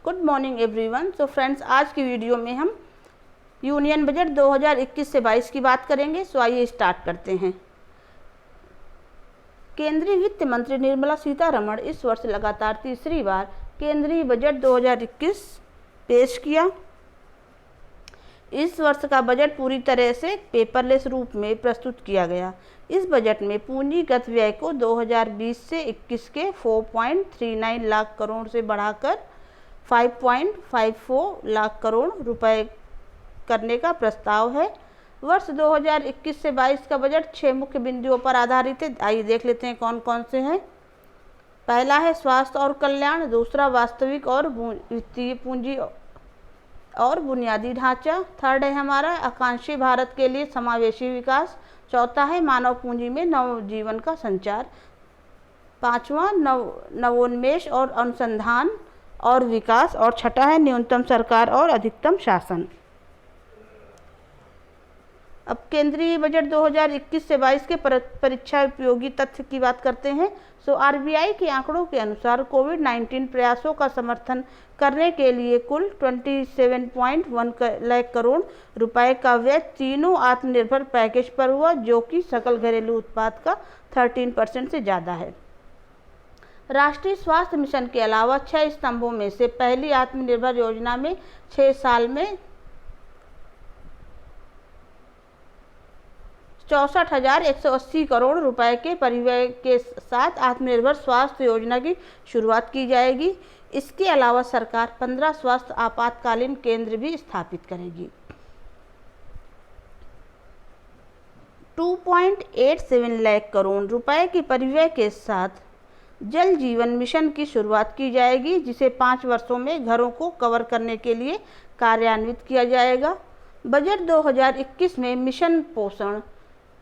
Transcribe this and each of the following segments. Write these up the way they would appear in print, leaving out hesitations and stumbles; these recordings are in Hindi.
Good morning everyone. So friends, आज की वीडियो में हम यूनियन बजट 2021 से 22 की बात करेंगे। सो आइए स्टार्ट करते हैं। केंद्रीय वित्त मंत्री निर्मला सीतारमण इस वर्ष लगातार तीसरी बार केंद्रीय बजट 2021 पेश किया। इस वर्ष का बजट पूरी तरह से पेपरलेस रूप में प्रस्तुत किया गया। इस बजट में पूंजीगत व्यय को 2020 से 21 के 4.39 लाख करोड़ से बढ़ाकर 5.54 लाख करोड़ रुपए करने का प्रस्ताव है। वर्ष 2021 से 22 का बजट 6 मुख्य बिंदुओं पर आधारित है। आइए देख लेते हैं कौन कौन से हैं। पहला है स्वास्थ्य और कल्याण, दूसरा वास्तविक और वित्तीय पूंजी और बुनियादी ढांचा, थर्ड है हमारा आकांक्षी भारत के लिए समावेशी विकास, चौथा है मानव पूंजी में नवजीवन का संचार, पांचवा नवोन्मेष और अनुसंधान और विकास, और छठा है न्यूनतम सरकार और अधिकतम शासन। अब केंद्रीय बजट 2021 से 22 के परीक्षा उपयोगी तथ्य की बात करते हैं। सो आरबीआई के आंकड़ों के अनुसार कोविड-19 प्रयासों का समर्थन करने के लिए कुल 27.1 लाख करोड़ रुपए का व्यय तीनों आत्मनिर्भर पैकेज पर हुआ, जो कि सकल घरेलू उत्पाद का 13% से ज़्यादा है। राष्ट्रीय स्वास्थ्य मिशन के अलावा 6 स्तंभों में से पहली आत्मनिर्भर योजना में 6 साल में 64,180 करोड़ रुपए के परिव्यय के साथ आत्मनिर्भर स्वास्थ्य योजना की शुरुआत की जाएगी। इसके अलावा सरकार 15 स्वास्थ्य आपातकालीन केंद्र भी स्थापित करेगी। 2.87 लाख करोड़ रुपए के परिव्यय के साथ जल जीवन मिशन की शुरुआत की जाएगी, जिसे 5 वर्षों में घरों को कवर करने के लिए कार्यान्वित किया जाएगा। बजट 2021 में मिशन पोषण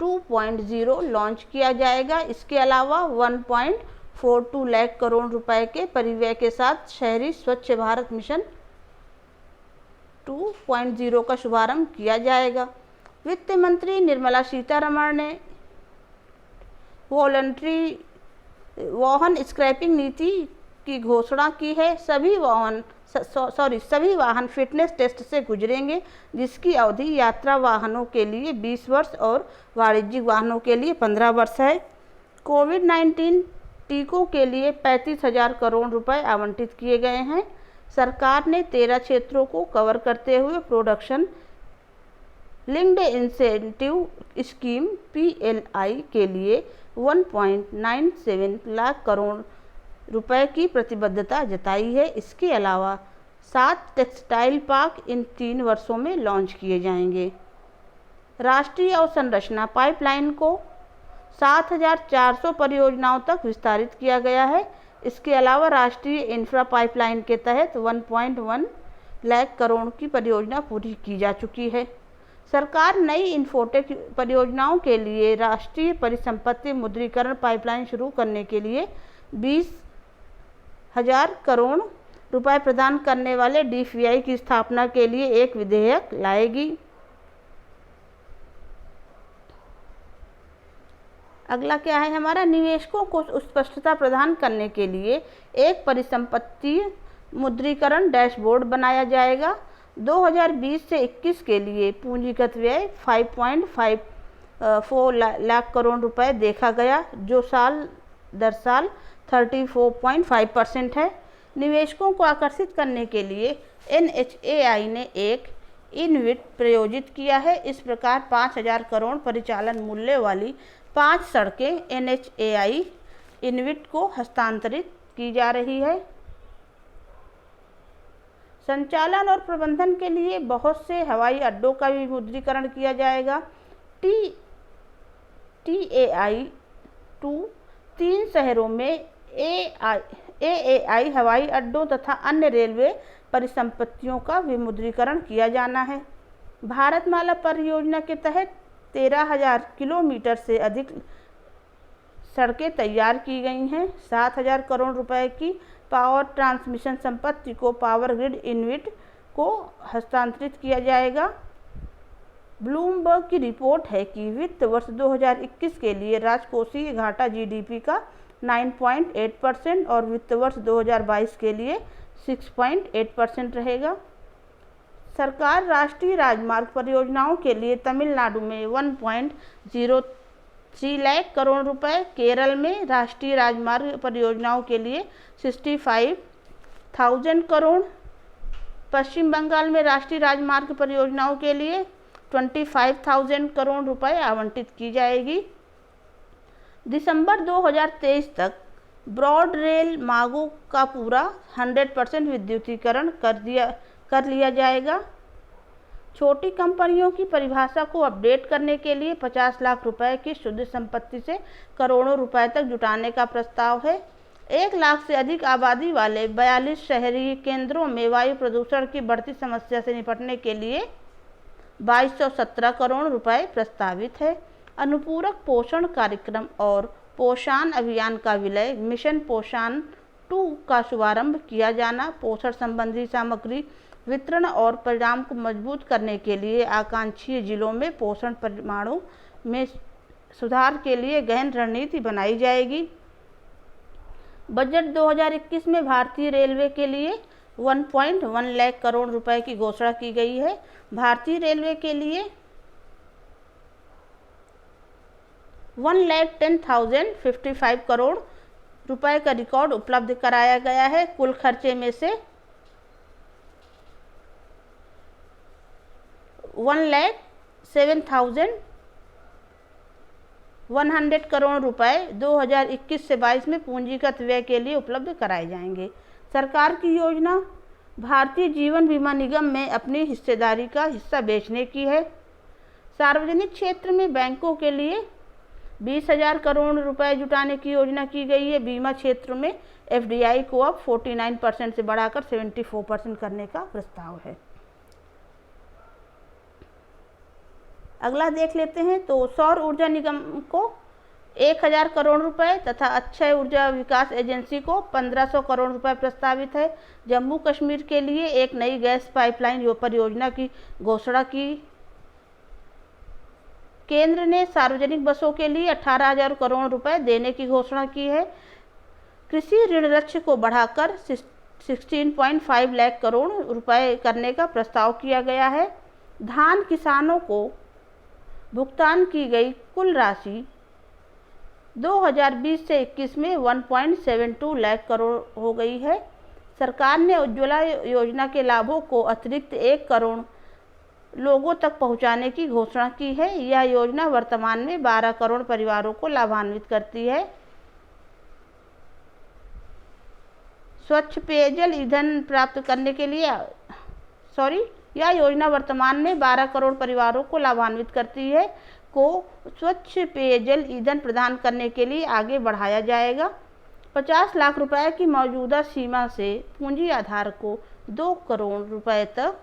2.0 लॉन्च किया जाएगा। इसके अलावा 1.42 लाख करोड़ रुपए के परिव्यय के साथ शहरी स्वच्छ भारत मिशन 2.0 का शुभारंभ किया जाएगा। वित्त मंत्री निर्मला सीतारमण ने वॉलंटरी वाहन स्क्रैपिंग नीति की घोषणा की है। सभी वाहन फिटनेस टेस्ट से गुजरेंगे, जिसकी अवधि यात्रा वाहनों के लिए 20 वर्ष और वाणिज्यिक वाहनों के लिए 15 वर्ष है। कोविड-19 टीकों के लिए 35,000 करोड़ रुपए आवंटित किए गए हैं। सरकार ने 13 क्षेत्रों को कवर करते हुए production linked incentive scheme PLI के लिए 1.97 लाख करोड़ रुपए की प्रतिबद्धता जताई है। इसके अलावा 7 टेक्सटाइल पार्क इन 3 वर्षों में लॉन्च किए जाएंगे। राष्ट्रीय अवसंरचना पाइपलाइन को 7,400 परियोजनाओं तक विस्तारित किया गया है। इसके अलावा राष्ट्रीय इंफ्रा पाइपलाइन के तहत 1.1 लाख करोड़ की परियोजना पूरी की जा चुकी है। सरकार नई इन्फोटेक परियोजनाओं के लिए राष्ट्रीय परिसंपत्ति मुद्रीकरण पाइपलाइन शुरू करने के लिए 20,000 करोड़ रुपए प्रदान करने वाले DFI की स्थापना के लिए एक विधेयक लाएगी। अगला क्या है हमारा, निवेशकों को स्पष्टता प्रदान करने के लिए एक परिसंपत्ति मुद्रीकरण डैशबोर्ड बनाया जाएगा। 2020 से 21 के लिए पूंजीगत व्यय 5.54 लाख करोड़ रुपए देखा गया, जो साल दर साल 34.5% है। निवेशकों को आकर्षित करने के लिए NHAI ने एक इनविट प्रायोजित किया है। इस प्रकार 5,000 करोड़ परिचालन मूल्य वाली 5 सड़कें NHAI इनविट को हस्तांतरित की जा रही है। संचालन और प्रबंधन के लिए बहुत से हवाई अड्डों का भी मुद्रीकरण किया जाएगा। TAI-2 3 शहरों में AAI हवाई अड्डों तथा अन्य रेलवे परिसंपत्तियों का विमुद्रीकरण किया जाना है। भारतमाला परियोजना के तहत 13,000 किलोमीटर से अधिक सड़कें तैयार की गई हैं। 7,000 करोड़ रुपए की पावर ट्रांसमिशन संपत्ति को पावर ग्रिड इनविट को हस्तांतरित किया जाएगा। ब्लूमबर्ग की रिपोर्ट है कि वित्त वर्ष 2021 के लिए राजकोषीय घाटा GDP का 9.8% और वित्त वर्ष 2022 के लिए 6.8% रहेगा। सरकार राष्ट्रीय राजमार्ग परियोजनाओं के लिए तमिलनाडु में 1.03 लाख करोड़ रुपए, केरल में राष्ट्रीय राजमार्ग परियोजनाओं के लिए 65,000 करोड़, पश्चिम बंगाल में राष्ट्रीय राजमार्ग परियोजनाओं के लिए 25,000 करोड़ रुपए आवंटित की जाएगी। दिसंबर 2023 तक ब्रॉड रेल मार्गों का पूरा 100% विद्युतीकरण कर लिया जाएगा। छोटी कंपनियों की परिभाषा को अपडेट करने के लिए 50 लाख रुपए की शुद्ध संपत्ति से करोड़ों रुपए तक जुटाने का प्रस्ताव है। 1 लाख से अधिक आबादी वाले 42 शहरी केंद्रों में वायु प्रदूषण की बढ़ती समस्या से निपटने के लिए 2217 करोड़ रुपए प्रस्तावित है। अनुपूरक पोषण कार्यक्रम और पोषण अभियान का विलय, मिशन पोषण 2 का शुभारंभ किया जाना, पोषण संबंधी सामग्री वितरण और परिणाम को मजबूत करने के लिए आकांक्षी जिलों में पोषण परिमाणों में सुधार के लिए गहन रणनीति बनाई जाएगी। बजट 2021 में भारतीय रेलवे के लिए 1.1 लाख करोड़ रुपए की घोषणा की गई है। भारतीय रेलवे के लिए 1,10,055 करोड़ रुपए का रिकॉर्ड उपलब्ध कराया गया है। कुल खर्चे में से 1,07,100 करोड़ रुपए 2021 से 22 में पूंजीगत व्यय के लिए उपलब्ध कराए जाएंगे। सरकार की योजना भारतीय जीवन बीमा निगम में अपनी हिस्सेदारी का हिस्सा बेचने की है। सार्वजनिक क्षेत्र में बैंकों के लिए 20,000 करोड़ रुपए जुटाने की योजना की गई है। बीमा क्षेत्र में FDI को अब 49% से बढ़ाकर 74% करने का प्रस्ताव है। अगला देख लेते हैं तो सौर ऊर्जा निगम को 1,000 करोड़ रुपए तथा अक्षय ऊर्जा विकास एजेंसी को 1,500 करोड़ रुपए प्रस्तावित है। जम्मू कश्मीर के लिए एक नई गैस पाइपलाइन परियोजना की घोषणा की। केंद्र ने सार्वजनिक बसों के लिए 18,000 करोड़ रुपए देने की घोषणा की है। कृषि ऋण लक्ष्य को बढ़ाकर 16.5 लाख करोड़ रुपए करने का प्रस्ताव किया गया है। धान किसानों को भुगतान की गई कुल राशि 2020 से 21 में 1.72 लाख करोड़ हो गई है। सरकार ने उज्ज्वला योजना के लाभों को अतिरिक्त 1 करोड़ लोगों तक पहुंचाने की घोषणा की है। यह योजना वर्तमान में 12 करोड़ परिवारों को लाभान्वित करती है। स्वच्छ पेयजल ईंधन प्राप्त करने के लिए यह योजना वर्तमान में 12 करोड़ परिवारों को लाभान्वित करती है को स्वच्छ पेयजल ईंधन प्रदान करने के लिए आगे बढ़ाया जाएगा। 50 लाख रुपए की मौजूदा सीमा से पूंजी आधार को 2 करोड़ रुपए तक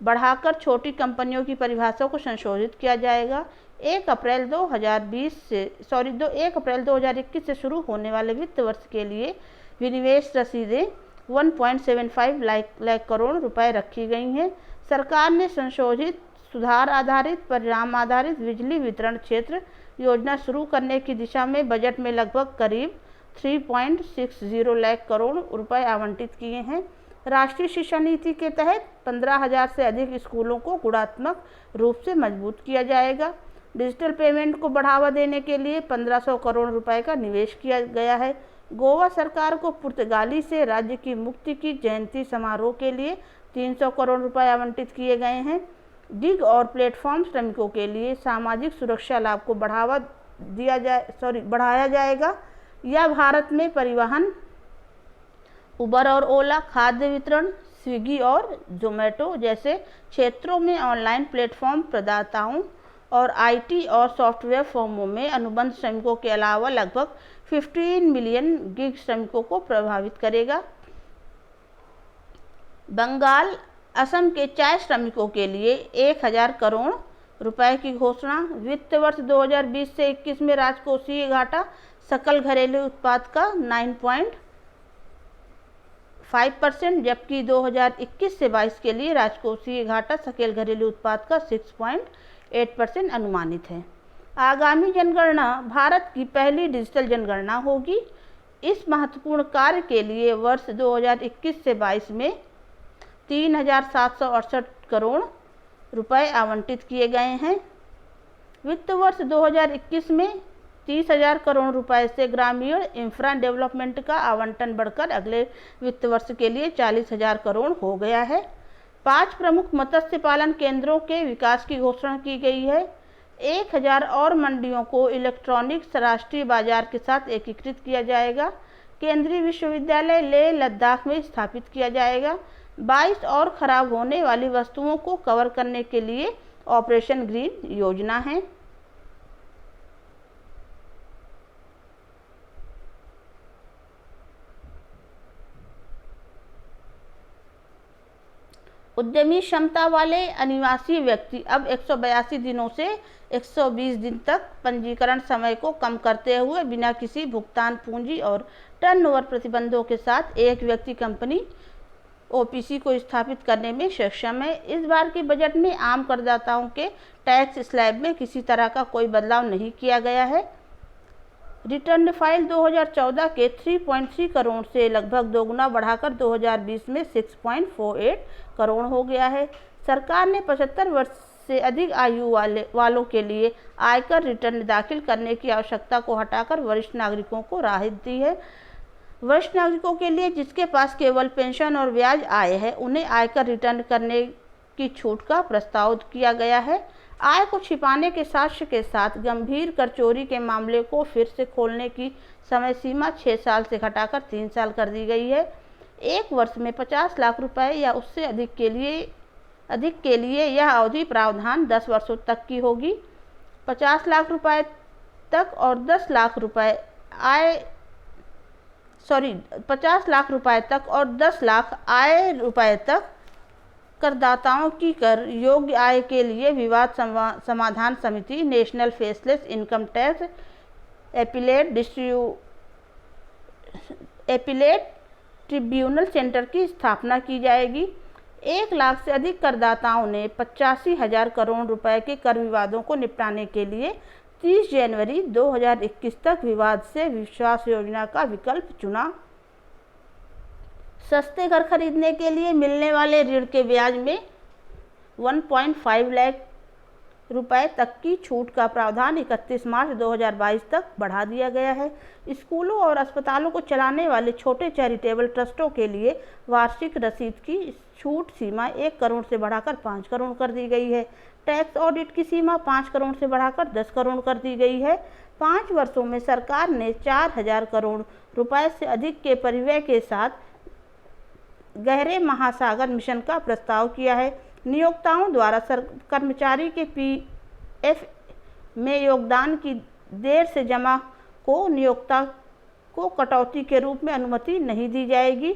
बढ़ाकर छोटी कंपनियों की परिभाषा को संशोधित किया जाएगा। 1 अप्रैल 2021 से शुरू होने वाले वित्त वर्ष के लिए विनिवेश रसीदें 1.75 लाख करोड़ रुपए रखी गई हैं। सरकार ने संशोधित सुधार आधारित परिणाम आधारित बिजली वितरण क्षेत्र योजना शुरू करने की दिशा में बजट में लगभग करीब 3.60 लाख करोड़ रुपए आवंटित किए हैं। राष्ट्रीय शिक्षा नीति के तहत 15,000 से अधिक स्कूलों को गुणात्मक रूप से मजबूत किया जाएगा। डिजिटल पेमेंट को बढ़ावा देने के लिए 1,500 करोड़ रुपए का निवेश किया गया है। गोवा सरकार को पुर्तगाली से राज्य की मुक्ति की जयंती समारोह के लिए 300 करोड़ रुपए आवंटित किए गए हैं। गिग और प्लेटफॉर्म श्रमिकों के लिए सामाजिक सुरक्षा लाभ को बढ़ाया जाएगा। यह भारत में परिवहन, उबर और ओला, खाद्य वितरण, स्विगी और जोमेटो जैसे क्षेत्रों में ऑनलाइन प्लेटफॉर्म प्रदाताओं और IT और सॉफ्टवेयर फर्मों में अनुबंध श्रमिकों के अलावा लगभग 15 मिलियन गिग श्रमिकों को प्रभावित करेगा। बंगाल, असम के चाय श्रमिकों के लिए 1,000 करोड़ रुपए की घोषणा। वित्त वर्ष 2020 से 21 में राजकोषीय घाटा सकल घरेलू उत्पाद का 9.5%, जबकि 2021 से 22 के लिए राजकोषीय घाटा सकल घरेलू उत्पाद का 6.8% अनुमानित है। आगामी जनगणना भारत की पहली डिजिटल जनगणना होगी। इस महत्वपूर्ण कार्य के लिए वर्ष 2021 से 22 में 3,768 करोड़ रुपए आवंटित किए गए हैं। वित्त वर्ष 2021 में 30,000 करोड़ रुपए से ग्रामीण इंफ्रा डेवलपमेंट का आवंटन बढ़कर अगले वित्त वर्ष के लिए 40,000 करोड़ हो गया है। 5 प्रमुख मत्स्य पालन केंद्रों के विकास की घोषणा की गई है। 1,000 और मंडियों को इलेक्ट्रॉनिक्स राष्ट्रीय बाजार के साथ एकीकृत किया जाएगा। केंद्रीय विश्वविद्यालय लेह लद्दाख में स्थापित किया जाएगा। 22 और खराब होने वाली वस्तुओं को कवर करने के लिए ऑपरेशन ग्रीन योजना है। उद्यमी क्षमता वाले अनिवासी व्यक्ति अब 182 दिनों से 120 दिन तक पंजीकरण समय को कम करते हुए बिना किसी भुगतान पूंजी और टर्नओवर प्रतिबंधों के साथ एक व्यक्ति कंपनी ओपीसी को स्थापित करने में सक्षम है। इस बार के बजट में आम करदाताओं के टैक्स स्लैब में किसी तरह का कोई बदलाव नहीं किया गया है। रिटर्न फाइल 2014 के 3.3 करोड़ से लगभग दोगुना बढ़ाकर 2020 में 6.48 करोड़ हो गया है। सरकार ने 75 वर्ष से अधिक आयु वालों के लिए आयकर रिटर्न दाखिल करने की आवश्यकता को हटाकर वरिष्ठ नागरिकों को राहत दी है। वरिष्ठ नागरिकों के लिए जिसके पास केवल पेंशन और ब्याज आय है, उन्हें आयकर रिटर्न करने की छूट का प्रस्ताव किया गया है। आय को छिपाने के साक्ष्य के साथ गंभीर कर चोरी के मामले को फिर से खोलने की समय सीमा 6 साल से घटाकर 3 साल कर दी गई है। एक वर्ष में 50 लाख रुपए या उससे अधिक के लिए यह अवधि प्रावधान 10 वर्षों तक की होगी। 50 लाख रुपए तक और 10 लाख रुपए 50 लाख रुपए तक और 10 लाख आय रुपए तक करदाताओं की कर योग्य आय के लिए विवाद समाधान समिति national faceless income tax appellate tribunal centre की स्थापना की जाएगी। 1 लाख से अधिक करदाताओं ने 85,000 करोड़ रुपए के कर विवादों को निपटाने के लिए 30 जनवरी 2021 तक विवाद से विश्वास योजना का विकल्प चुना। सस्ते घर खरीदने के लिए मिलने वाले ऋण के ब्याज में 1.5 लाख रुपए तक की छूट का प्रावधान 31 मार्च 2022 तक बढ़ा दिया गया है। स्कूलों और अस्पतालों को चलाने वाले छोटे चैरिटेबल ट्रस्टों के लिए वार्षिक रसीद की छूट सीमा 1 करोड़ से बढ़ाकर 5 करोड़ कर दी गई है। टैक्स ऑडिट की सीमा 5 करोड़ से बढ़ाकर 10 करोड़ कर दी गई है। 5 वर्षों में सरकार ने 4,000 करोड़ रुपए से अधिक के परिव्यय के साथ गहरे महासागर मिशन का प्रस्ताव किया है। नियोक्ताओं द्वारा कर्मचारी के पीएफ में योगदान की देर से जमा को नियोक्ता को कटौती के रूप में अनुमति नहीं दी जाएगी।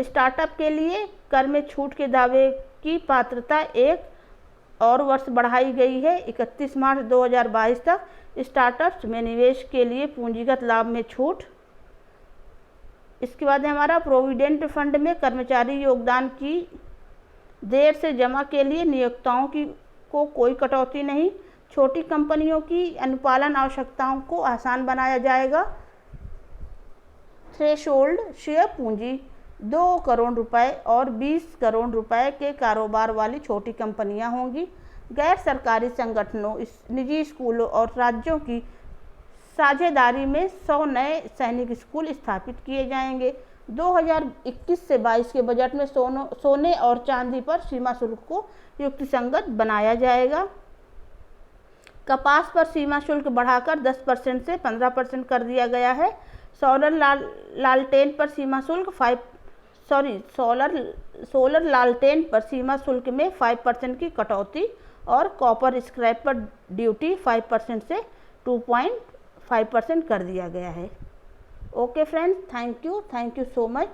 स्टार्टअप के लिए कर में छूट के दावे की पात्रता 1 और वर्ष बढ़ाई गई है। 31 मार्च 2022 तक स्टार्टअप्स में निवेश के लिए पूंजीगत लाभ में छूट। इसके बाद हमारा प्रोविडेंट फंड में कर्मचारी योगदान की देर से जमा के लिए नियोक्ताओं को कोई कटौती नहीं। छोटी कंपनियों की अनुपालन आवश्यकताओं को आसान बनाया जाएगा। थ्रेशोल्ड शेयर पूंजी 2 करोड़ रुपए और 20 करोड़ रुपए के कारोबार वाली छोटी कंपनियां होंगी। गैर सरकारी संगठनों, निजी स्कूलों और राज्यों की साझेदारी में 100 नए सैनिक स्कूल स्थापित किए जाएंगे। 2021 से 22 के बजट में सोने और चांदी पर सीमा शुल्क को युक्तिसंगत बनाया जाएगा। कपास पर सीमा शुल्क बढ़ाकर 10% से 15% कर दिया गया है। सोलर लालटेन पर सीमा शुल्क सोलर लालटेन पर सीमा शुल्क में 5% की कटौती और कॉपर स्क्रैप पर ड्यूटी 5% से 2.5% कर दिया गया है। Okay friends, thank you so much.